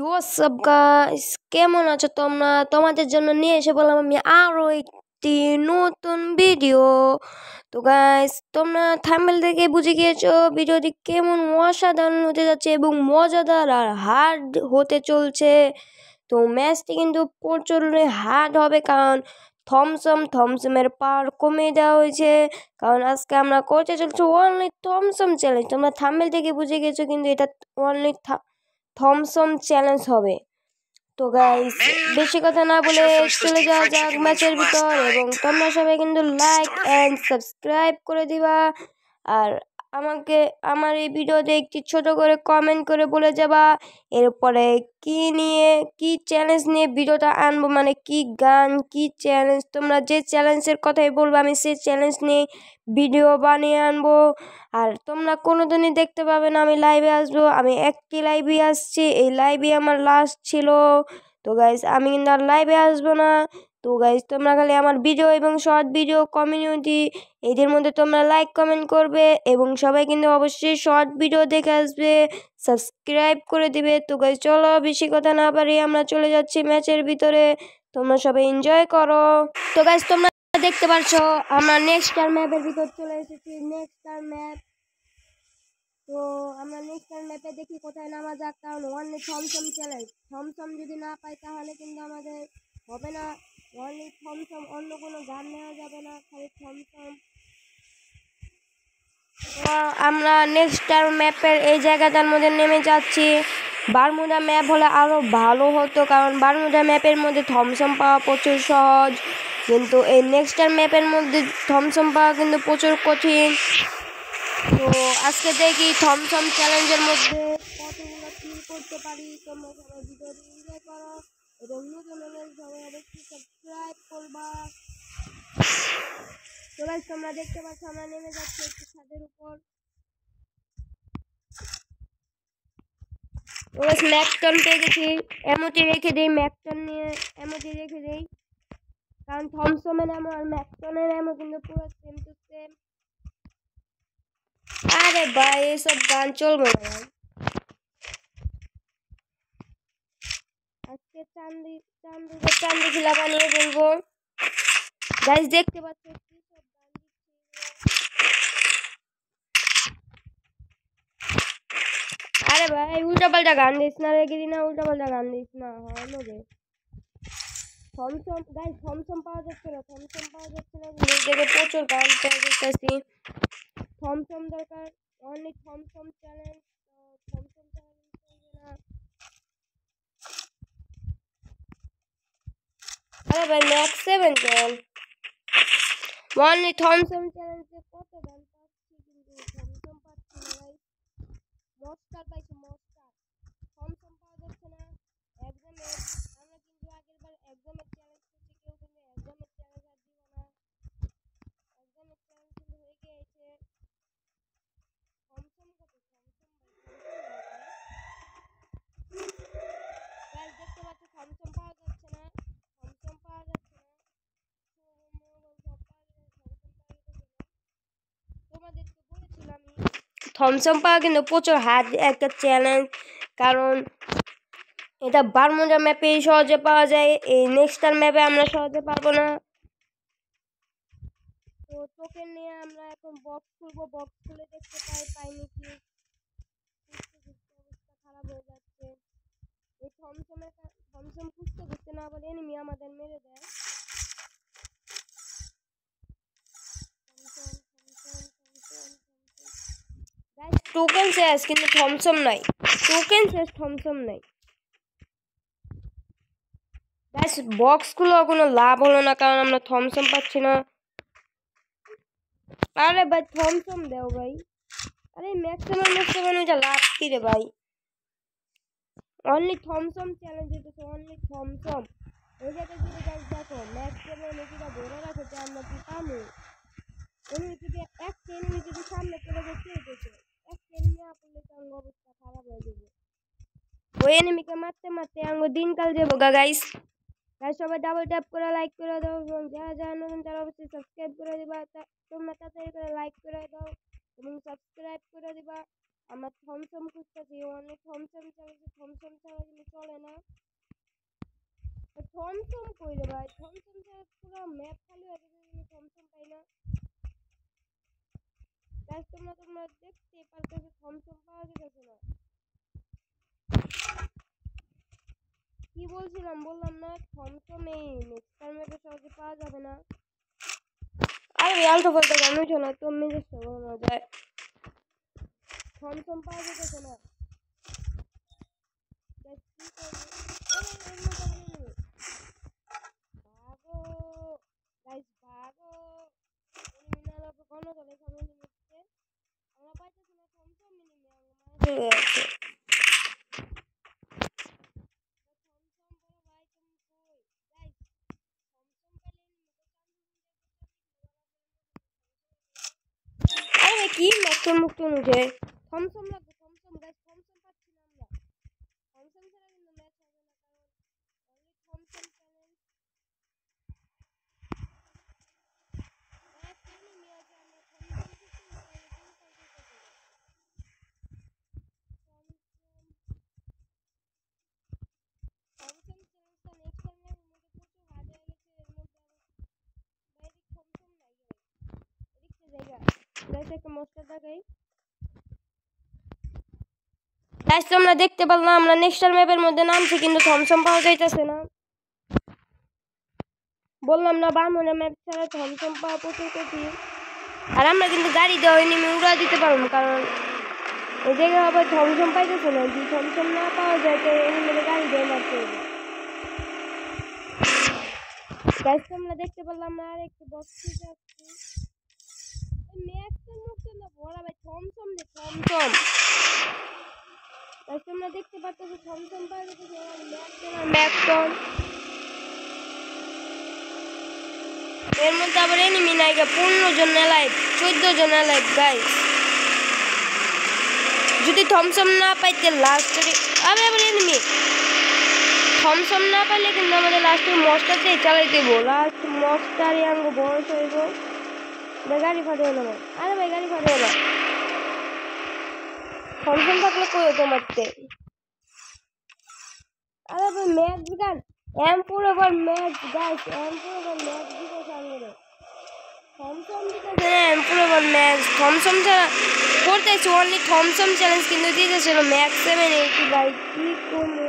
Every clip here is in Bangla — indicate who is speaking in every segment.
Speaker 1: হোয়াটসঅ্যাপ গাইস, কেমন আছো তোমরা? তোমাদের জন্য নিয়ে এসে বললাম আমি আরো একটি নতুন ভিডিও। তো গাইস, তোমরা থাম্বনেল থেকে বুঝে গিয়েছো ভিডিওটি কেমন অসাধারণ হতে যাচ্ছে এবং মজাদার আর হার্ড হতে চলছে। তো ম্যাচটি কিন্তু প্রচুর হার্ড হবে, কারণ থমসমের পাওয়ার কমিয়ে দেওয়া হয়েছে। কারণ আজকে আমরা করতে চলছি অনলি থমসম চ্যালেঞ্জ। তোমরা থাম্বনেল থেকে বুঝে গেছো, কিন্তু এটা অনলি থমসম চ্যালেঞ্জ হবে। তো গাইস, বেশি কথা না বলে চলে যাওয়া যাক ম্যাচের ভিতর, এবং তোমরা সবাই কিন্তু লাইক এন্ড সাবস্ক্রাইব করে দিবা। আর আমাকে আমার এই ভিডিওতে একটি ছোট করে কমেন্ট করে বলে যাবা এরপরে কি চ্যালেঞ্জ নিয়ে ভিডিওটা আনবো, মানে কি গান, কি চ্যালেঞ্জ। তোমরা যে চ্যালেঞ্জের কথাই বলবো আমি সেই চ্যালেঞ্জ নিয়ে ভিডিও বানিয়ে আনবো। আর তোমরা কোনোদিনই দেখতে পাবে না আমি লাইভে আসবো। আমি একটি লাইভে আসছি, এই লাইভে আমার লাস্ট ছিল। তো গাইস, আমি কিন্তু আর লাইভে আসবো না। তো গাইস, তোমরা খালি আমার ভিডিও এবং শর্ট ভিডিও কমিউনিটি এদের মধ্যে তোমরা লাইক কমেন্ট করবে, এবং সবাই কিন্তু অবশ্যই শর্ট ভিডিও দেখে আসবে, সাবস্ক্রাইব করে দিবে। তো গাইস, চলো বেশি কথা না বাড়িয়ে আমরা চলে যাচ্ছি ম্যাচের ভিতরে। তোমরা সবাই এনজয় করো। তো গাইস, তোমরা দেখতে পাচ্ছ আমরা নেক্সট স্টার ম্যাপের ভিতর চলে এসেছি। Next star map. তো আমরা নেক্সট স্টার ম্যাপে দেখি কোথায় নামা যাক, কারণ অনলি থমসম চ্যালেঞ্জ। থমসম যদি না পাই তাহলে কিন্তু আমাদের হবে না। অনলি থমসম, অন্য কোনো গান নেওয়া যাবে না, খালি থমসম। তো আমরা নেক্সট স্টার ম্যাপের এই জায়গাটার মধ্যে নেমে যাচ্ছি। বারমুডা ম্যাপ হলে আরও ভালো হতো, কারণ বারমুডা ম্যাপের মধ্যে থমসম পাওয়া প্রচুর সহজ, কিন্তু এই নেক্সট স্টার ম্যাপের মধ্যে থমসম পাওয়া কিন্তু প্রচুর কঠিন। তো আজকে দেখি থমসম চ্যালেঞ্জের মধ্যে কতগুলো কিল করতে পারি। তোমরা সবাই ভিডিওটি এনজয় করো, এবং নতুন হলে সবাই অবশ্যই সাবস্ক্রাইব করবা। তো গাইস, তোমরা দেখতে পাচ্ছ আমরা নেমে যাচ্ছি একটি ছাদের উপর। তো গাইস, ম্যাকটন পেয়ে গেছি, এমোটি রেখে দেই, ম্যাকটন নিয়ে এমোটি রেখে দেই, কারণ থমসমের এমো আর ম্যাকটনের এমো কিন্তু পুরো সেম টু সেম। আরে ভাই, এইসব গান চলবে না ভাই। আজকে চান্দি খিলা বানিয়ে বলবো। গাইস, দেখতে পাচ্ছ কি সব গান দিচ্ছে। আরে ভাই, উল্টা পাল্টা গান দিস না রে গিরিনা, উল্টা পাল্টা গান দিস না, হয় রে। থমসম গাইস, থমসম পাওয়া যাচ্ছে না, দেখে প্রচুর গান পেয়ে যেতেছি। থমসম দরকার, অনলি থমসম চ্যালেঞ্জ। থমসম চ্যালেঞ্জ চলবে না। আরে ভাই, ম্যাক্স 7 কেন? অনলি থমসম চ্যালেঞ্জে কত গান পাচ্ছি, কিন্তু থমসম পাচ্ছি না ভাই। মস্টার পাইছি, মস্টার। থমসম পাওয়া যাচ্ছে না। এক্সামের আমরা কিন্তু আগের বার এক্সামের চ্যালেঞ্জ করছি, কেউ কিন্তু এক্সামের চ্যালেঞ্জ আর দিব না। এক্সামের চ্যালেঞ্জ কিন্তু হয়ে গিয়েছে। থমসম কত? থমসম ভাই, দেখতে পাচ্ছ থমসম পাওয়া যাচ্ছে না, থমসম পাওয়া যাচ্ছে না। তোমাদেরকে বলেছিলাম থমসম পাওয়া কিন্তু প্রচুর হার্ড একটা চ্যালেঞ্জ, কারণ এটা বারমুডা ম্যাপে সহজে পাওয়া যায়, এই নেক্সটার ম্যাপে আমরা সহজে পাবো না। তো টোকেন নিয়ে আমরা এখন বক্স খুলবো, বক্স খুলে দেখতে পাই নাকি। অবস্থা খারাপ হয়ে যাচ্ছে। এই থমসম খুঁজতে না বলে এনিমি আমাদের মেরে দেয়। টোকেন শেষ, কিন্তু থমসম নাই। টোকেন শেষ, থমসম নাই। গাইস, বক্স গুলো কোনো লাভ হলো না, কারণ আমরা থমসম পাচ্ছি না। আরে ভাই, থমসম দাও ভাই। আরে ম্যাক্সিমাম এটা লাভ কি রে ভাই? অনলি থমসম চ্যালেঞ্জ হইতেছে, অনলি থমসম। এই জায়গায় যদি গাইস দেখো ম্যাক্সিমাম এটিটা ধরে রাখে যে আমরা কি পামু। এমনি যদি একটা এনিমি যদি সামনে চলে যায়, কি হইতেছে? একটা এনিমি আপলে তো অবস্থা খারাপ হয়ে যাবে। ওই এনিমিকে মারতে মারতে আঙ্গ দিনকাল যাবো গাইস। গাইস, সবাই ডাবল ট্যাপ করে লাইক করে দাও, এবং যারা যারা নতুন তারা অবশ্যই সাবস্ক্রাইব করে দিবা। তোমরা তাড়াতাড়ি করে লাইক করে দাও এবং সাবস্ক্রাইব করে দিবা। আমরা থমথম খুঁজতেছি, অনেক থমথম চালাচ্ছি, থমথম ছাড়া কিন্তু চলে না। থমথম কই রে ভাই, থমথম ছাড়া পুরো ম্যাপ খালি হয়ে গেছে, কিন্তু থমথম পাই না। গাইস তোমরা দেখতে পারতেছো থমথম পাওয়া যেতেছে না। কি বললাম না থমথম এই নেক্সট ম্যাপে সহজে পাওয়া যাবে না। আরে আলতো ফালতো গান হইছো না, তুমি চেষ্টা করো না যায়, থমথম পাওয়া যেতেছে না। আরে কি মুক্তন মুক্তন উঠে থমথম লাগবে, থমথম গাছ, থমথম পাচ্ছি না আমরা, থমথম ছাড়া কিন্তু ম্যাচ হবে না, কারণ অনলি থমথম চ্যালেঞ্জ। এক এনিমি আছে, আমরা থমথম খুঁজতে থমথম চ্যালেঞ্জটা নেক্সট টাইমের মধ্যে প্রচুর হার্ড হয়ে গেছে, এর মধ্যে আবার বাইরে থমথম নাই এদিকে জায়গা গাইস, একটা মস্টার দেখাই গাইস। তোমরা দেখতে পারলাম আমরা নেক্সট ম্যাপের মধ্যে নামছি, কিন্তু থমথম পাওয়া যাইতেছে না। বললাম না বামুনের ম্যাপ ছাড়া থমথম পাওয়া প্রচুর কঠিন। আর আমরা কিন্তু গাড়ি দেওয়া নেমে উড়া দিতে পারবো, কারণ ওই জায়গায় আবার থমথম পাইতেছে না, যদি থমথম না পাওয়া যায় তো এনিমেলে গাড়ি দিয়ে মারতে হবে। গাইস তোমরা দেখতে পারলাম না আর একটু বক্স থেকে আসছি, ম্যাপের মধ্যে না ভরা ভাই থমথম রে থমথম। গাইস তোমরা দেখতে পাচ্ছ থমথম পাওয়া যেতেছে, ম্যাপটন এর মধ্যে আবার এনিমি নাই, 15 জন লাইভ, 14 জন লাইভ গাইস। যদি থমসম না পাইতে লাস্টে আবার এনিমি, থমসম না পাইলে কিন্তু আমাদের লাস্টে মস্টারটাই চালাই দেবো, লাস্ট মস্টারই আঙ্গ বয়স হইব। গাড়ি ফাটিয়ে না ভাই, আরে ভাই গাড়ি ফাটিয়ে না, থমসম থাকলে কই তোমারতে। আরে ভাই ম্যাচ গান এমপুর আবার ম্যাচ গাইস, এমপুর আবার ম্যাচ দিতে সামনে থমসম দিতেছে, এমপুর আবার ম্যাচ থমসম ছাড়া করতেছি অনলি থমসম চ্যালেঞ্জ, কিন্তু দিতেছিল ম্যাক্স 780 ভাই, কি করবো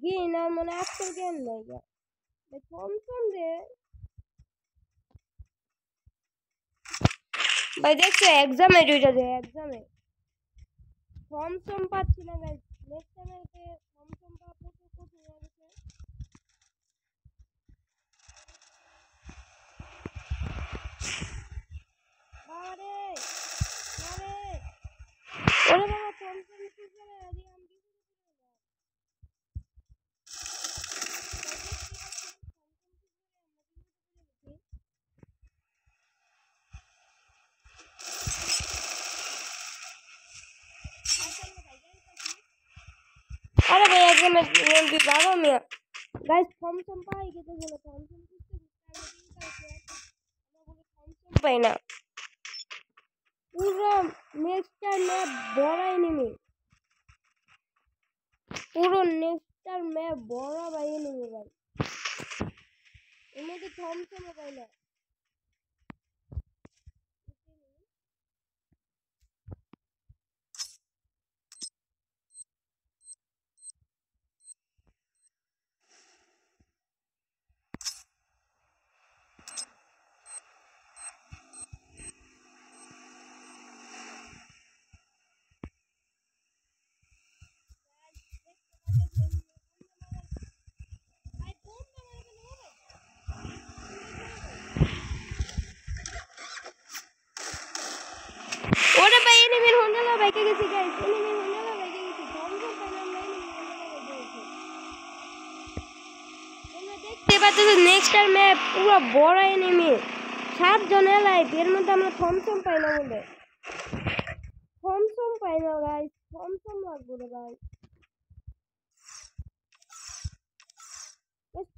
Speaker 1: গেম আর মনে আজকাল গেম নাই থমসম রে ভাই। দেখছো এক্সামে দুইটা যে এক্সামে থমসম পাচ্ছি না গাইস, নেক্সট টাইমে থমসম পাওয়া প্রচুর কঠিন হয়ে গেছে। বাবারে বাবারে ওরে বাবা থমসম কি করে আদি আমি আরে ভাই এক্সামে এমপি বাবা মিয়া গাইস থমসম পাই গেছে, বলে থমসম করতে থমসম পাই না, পুরো নেক্সট ম্যাপ বড়াই নেমে, পুরো নেক্সট ম্যাপ বড়া ভাই নেমে ভাই, এর মধ্যে থমসম পাই না। ওরে ভাই এনিমির হন্ডালা বাইকে গেছি গাইস, এনিমির হন্ডালা বাইকে গেছি, থমথম পাইলাম না, এনিমির হন্ডালা বাইকে গেছি। তোমরা দেখতে পাচ্ছ নেক্সট ম্যাপ পুরো বড় এনিমি, 7 জন লাইভ, এর মধ্যে আমরা থমথম পাই না বলে, থমথম পাই না গাইস, থমথম লাগবে রে ভাই,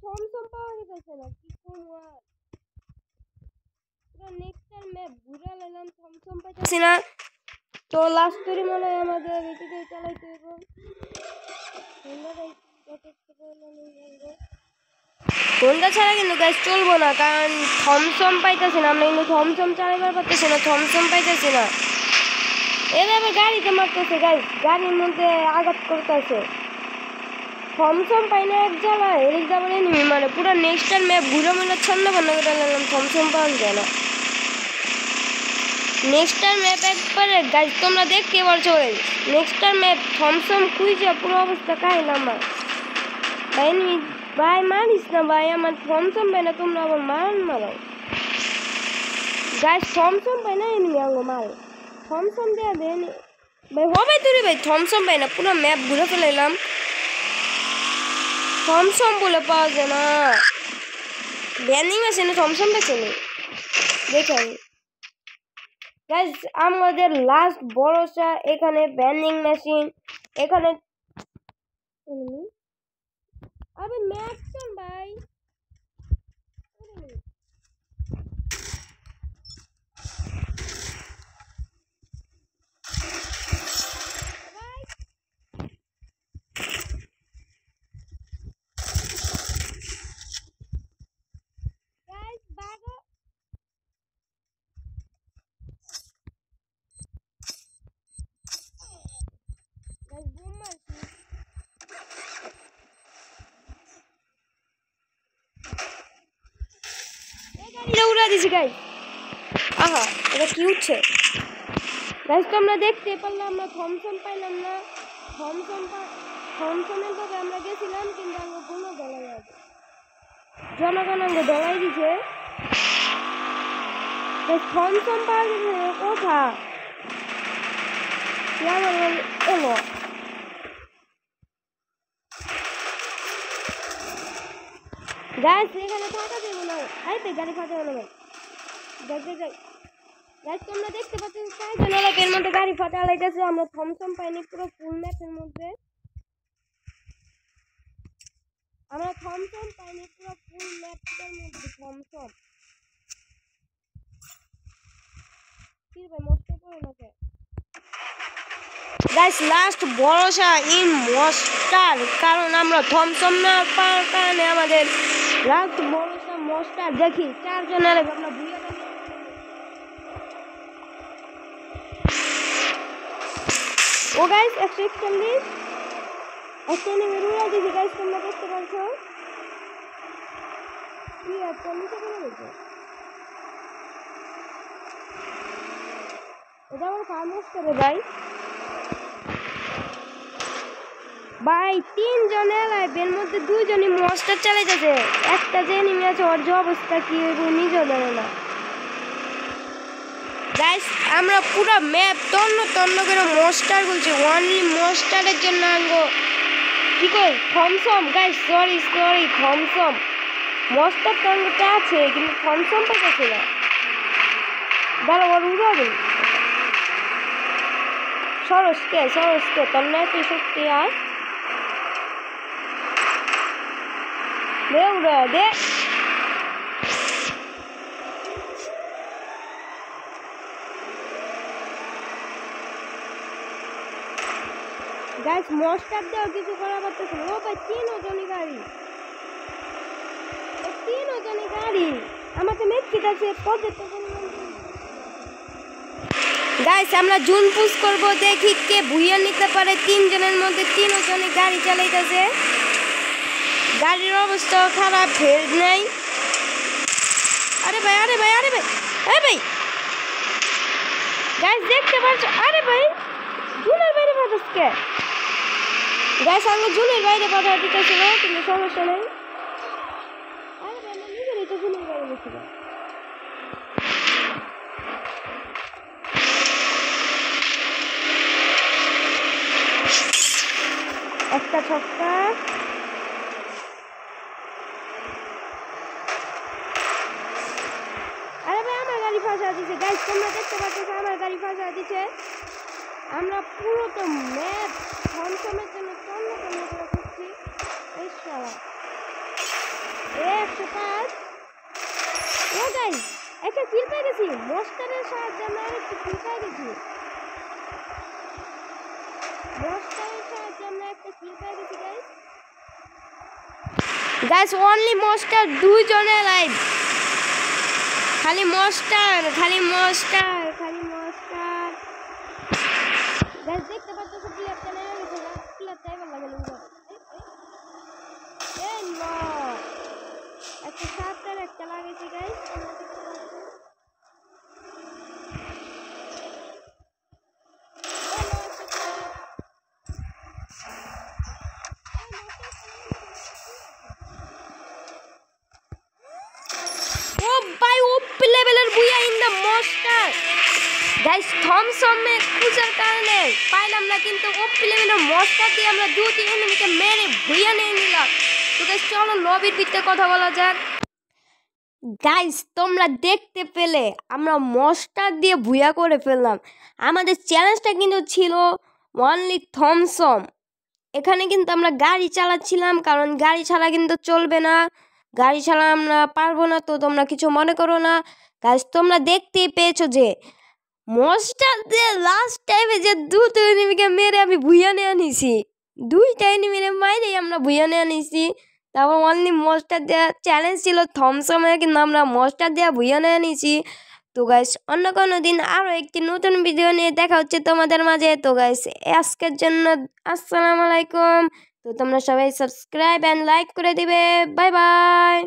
Speaker 1: থমথম পাওয়া গেছে না, কি করবো আর পুরো নেক্সট ম্যাপ ঘুরে নিলাম, থমথম পাইতেছি না। তো লাস্ট করি মনে হয় আমাদের এদিকে চালাইতে হবে হোন্ডা ছাড়া কিন্তু গাইস চলবো না, কারণ থমসম পাইতেছি না, আমরা কিন্তু থমসম চালাইবার পারতেছি না, থমসম পাইতেছি না। এরা আবার গাড়িতে মারতেছে গাইস, গাড়ির মধ্যে আঘাত করতেছে। থমসম পাই না এক জ্বালায়, এদিক যাবার এনিমি মানে পুরো নেক্সটার ম্যাপ ঘুরে মিলে ছন্দ বন্ধ করে নিলাম, থমসম পাওয়া যায় না। নেক্সটার ম্যাপ একবারে গাইস তোমরা দেখতে পারছো, নেক্সটার ম্যাপ থমসম খুঁজে পুরো অবস্থা কাহিল আমার। ভাই ভাই মারিস না ভাই, আমার থমসম পাই না, তোমরা আবার মারো গাইস, থমসম পাই না এনিমি আঙ্গো মারে, থমসম দেয়া দেন ভাই, হবে তুই ভাই থমসম পাই না, পুরো ম্যাপ ঘুরে ফেলাইলাম, থমসম বলে পাওয়া যায় না। ব্যান্ডিং মেশিনে থমসম পেছনে দেখেন গাইস, আমাদের লাস্ট ভরসা এখানে ব্যান্ডিং মেশিন, এখানে আবে ম্যাপ চল ভাই, উড়া দিছি গাইস। আহা এটা কি উঠছে গাইস, তো আমরা দেখতে পারলাম না, থমসম পাইলাম না, থমসমের ভাবে আমরা গেছিলাম কিন্তু আমরা কোনো দলাই আছে, জনগণ আমাকে দলাই দিছে, থমসম পাওয়া গেছে কথা এলো গাইস, এখানে ফাটা দেবো না, আইতে গাড়ি ফাটা হলো ভাই, যাই গাইস তোমরা দেখতে পাচ্ছ চারজন এর মধ্যে গাড়ি ফাটা লাইতেছে, আমরা থমসম পাইনি পুরো ফুল ম্যাপের মধ্যে, আমরা থমসম পাইনি পুরো ফুল ম্যাপের মধ্যে, থমসম কি ভাই মস্ত পড়ে না গাইস, লাস্ট ভরসা ইন মস্টার, কারণ আমরা থমসম না পাওয়ার কারণে আমাদের লাস্ট ভরসা মস্টার। দেখি চারজনের আমরা ভুলে গেছি, ও গাইস 141 একটা নেমে রুড়া দিয়েছি গাইস, তোমরা দেখতে পাচ্ছো কি একটা নিচে পড়ে গেছে, এটা আমার ফার্মস করে ভাই ভাই, তিনজন লাইভের মধ্যে দুইজনই মস্টার চালাইতেছে, একটা যে নেমে আছে ওর যে অবস্থা কি নিজেও জানে না গাইস, আমরা পুরো ম্যাপ তন্ন করে মস্টার বলছি, অনলি মস্টারের জন্য আঙ্গো কি কই থমসম গাইস, সরি থমসম মস্টার তঙ্গটা আছে কিন্তু থমসম পাইতেছে না, দাঁড়া ওর উড়াবে সরসকে তোর না তুই সত্যি আয় দে উড়া দে গাইস, মস্টার দেও কিছু করা পারতেছে না, ও ভাই তিনজনই গাড়ি আমাকে মেট কিটাছে পদে তো গাইস, আমরা জুন পুশ করব, দেখি কে ভুইয়া নিতে পারে, তিনজনের মধ্যে তিনজনই গাড়ি চালাইতেছে, গাড়ির অবস্থা খারাপ, ফের নাই, আরে ভাই গাইস দেখতে পাচ্ছ, আরে ভাই জুনের বাইরে পাঠাচ্ছে গাইস, আমি জুনের বাইরে পাঠা দিতেছিল কিন্তু সমস্যা নেই, আরে ভাই আমি নিজেরই তো জুনের বাইরে গেছিলাম, একটা ছক্কা, আরে ভাই আমার গাড়ি ফাঁসা দিছে গাইস, তোমরা দেখতে পাচ্ছ আমার গাড়ি ফাঁসা দিছে, আমরা পুরো তো ম্যাপ থমসমের জন্য তন্ন করে করছি, এই শালা 105 ও গাইস একটা কিল পেয়ে গেছি, মস্টারের সাহায্যে আমরা আরেকটু কিল পেয়ে গেছি গাইস অনলি মস্টার 2 জনে লাইভ, খালি মস্টার খালি মস্টার খালি মস্টার। গাইস দেখতে পাচ্ছ সব প্লেয়ার চলে গেছে, প্লেয়ার টাইম লাগে লুঙ্গো এই নো একটা সাতটার একটা লাগাইছি গাইস। ও ভাই ওপি লেভেলের বুয়া ইন দ্য মস্টার গাইস। থমসমে খুঁজার কারণে পাইলাম না, কিন্তু ওপি লেভেলের মস্টার দিয়ে আমরা দুটি এনিমিকে মেরে বুয়া নিয়ে নিলাম। তো গাইস চলো লবির ভিতরে কথা বলা যাক। গাইস তোমরা দেখতে পেলে আমরা মস্টার দিয়ে বুয়া করে ফেললাম। আমাদের চ্যালেঞ্জটা কিন্তু ছিল অনলি থমসম। এখানে কিন্তু আমরা গাড়ি চালাচ্ছিলাম, কারণ গাড়ি ছাড়া কিন্তু চলবে না, গাড়ি ছাড়া আমরা পারবো না। তো তোমরা কিছু মনে করো না গাইস, তোমরা দেখতেই পেয়েছো যে মস্টার দিয়ে লাস্ট টাইমে যে দুটো এনিমিকে মেরে আমি ভুইয়া নিয়ে নিছি, দুইটা এনিমিরে মাইরেই আমরা ভুইয়া নিয়ে নিছি। তারপর অনলি মস্টার দেওয়া চ্যালেঞ্জ ছিল থমসমে, কিন্তু আমরা মস্টার দেওয়া ভুইয়া নিয়ে নিছি। তো গাইস অন্য কোনো দিন আরও একটি নতুন ভিডিও নিয়ে দেখা হচ্ছে তোমাদের মাঝে। তো গাইস আজকের জন্য আসসালামু আলাইকুম। তো তোমরা সবাই সাবস্ক্রাইব অ্যান্ড লাইক করে দিবে। Bye bye.